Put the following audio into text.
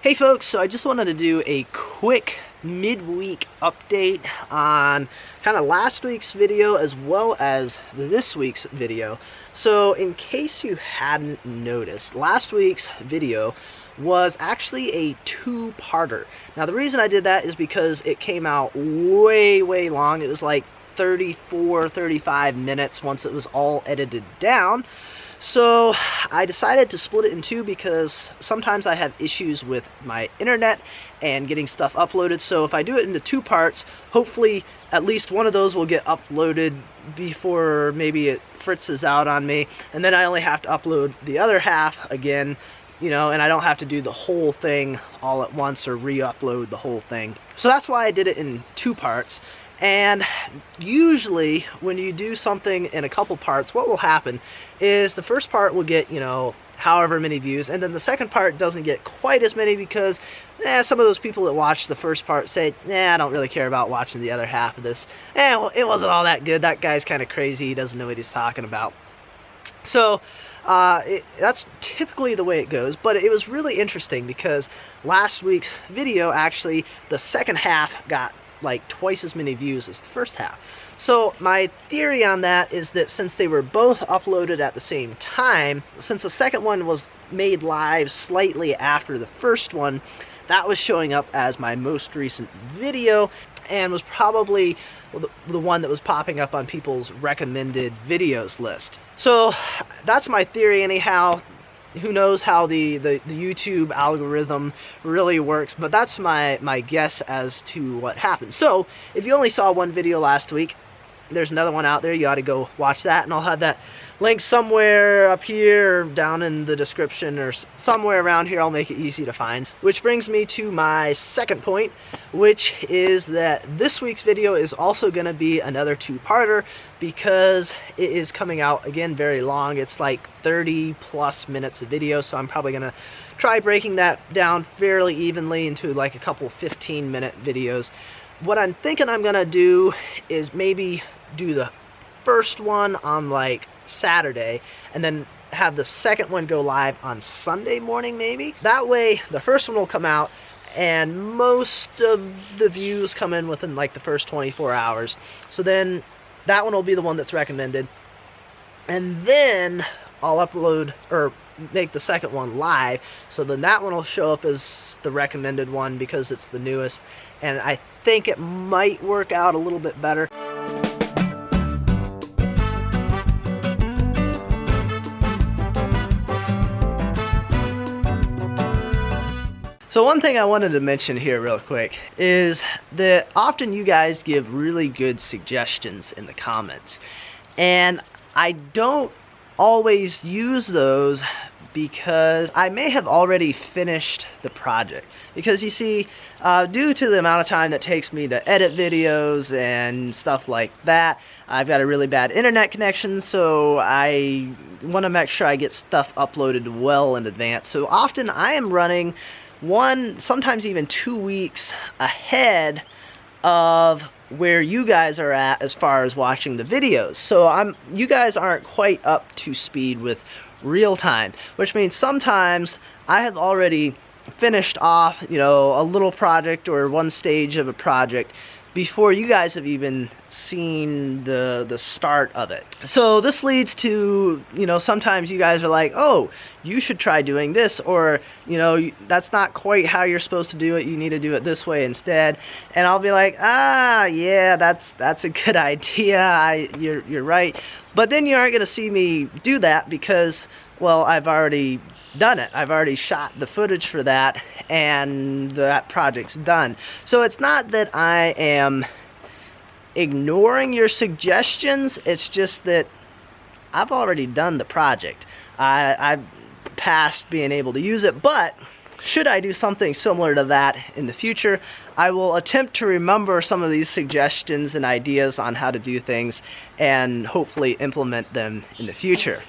Hey folks, so I just wanted to do a quick midweek update on kind of last week's video as well as this week's video. So in case you hadn't noticed, last week's video was actually a two-parter. Now the reason I did that is because it came out way long. It was like 35 minutes once it was all edited down. So I decided to split it in two because sometimes I have issues with my internet and getting stuff uploaded. So if I do it into two parts, hopefully at least one of those will get uploaded before maybe it fritzes out on me. And then I only have to upload the other half again, you know, and I don't have to do the whole thing all at once or re-upload the whole thing. So that's why I did it in two parts. And usually when you do something in a couple parts, what will happen is the first part will get, you know, however many views, and then the second part doesn't get quite as many because some of those people that watched the first part say, I don't really care about watching the other half of this. Well, it wasn't all that good. That guy's kind of crazy. He doesn't know what he's talking about. So that's typically the way it goes, but it was really interesting because last week's video, actually, the second half got like twice as many views as the first half. So my theory on that is that since they were both uploaded at the same time, since the second one was made live slightly after the first one, that was showing up as my most recent video and was probably the one that was popping up on people's recommended videos list. So that's my theory anyhow. Who knows how the YouTube algorithm really works, but that's my guess as to what happened. So if you only saw one video last week, there's another one out there. You ought to go watch that, and I'll have that link somewhere up here or down in the description or somewhere around here. I'll make it easy to find. Which brings me to my second point, which is that this week's video is also going to be another two-parter because it is coming out, again, very long. It's like 30+ minutes of video, so I'm probably going to try breaking that down fairly evenly into like a couple 15-minute videos. What I'm thinking I'm going to do is maybe do the first one on like Saturday and then have the second one go live on Sunday morning maybe. That way the first one will come out and most of the views come in within like the first 24 hours. So then that one will be the one that's recommended. And then I'll upload or make the second one live. So then that one will show up as the recommended one because it's the newest. And I think it might work out a little bit better. So one thing I wanted to mention here real quick is that often you guys give really good suggestions in the comments, and I don't always use those because I may have already finished the project. Because you see, due to the amount of time that takes me to edit videos and stuff like that, I've got a really bad internet connection, so I want to make sure I get stuff uploaded well in advance. So often I am running 1, sometimes even 2 weeks ahead of where you guys are at as far as watching the videos. So you guys aren't quite up to speed with real time, which means sometimes I have already finished off, you know, a little project or one stage of a project before you guys have even seen the start of it. So this leads to, you know, sometimes you guys are like, oh, you should try doing this, or, you know, that's not quite how you're supposed to do it, you need to do it this way instead. And I'll be like, yeah, that's a good idea, you're right. But then you aren't gonna see me do that because, well, I've already done it. I've already shot the footage for that and that project's done. So it's not that I am ignoring your suggestions, it's just that I've already done the project. I've passed being able to use it, but should I do something similar to that in the future, I will attempt to remember some of these suggestions and ideas on how to do things and hopefully implement them in the future.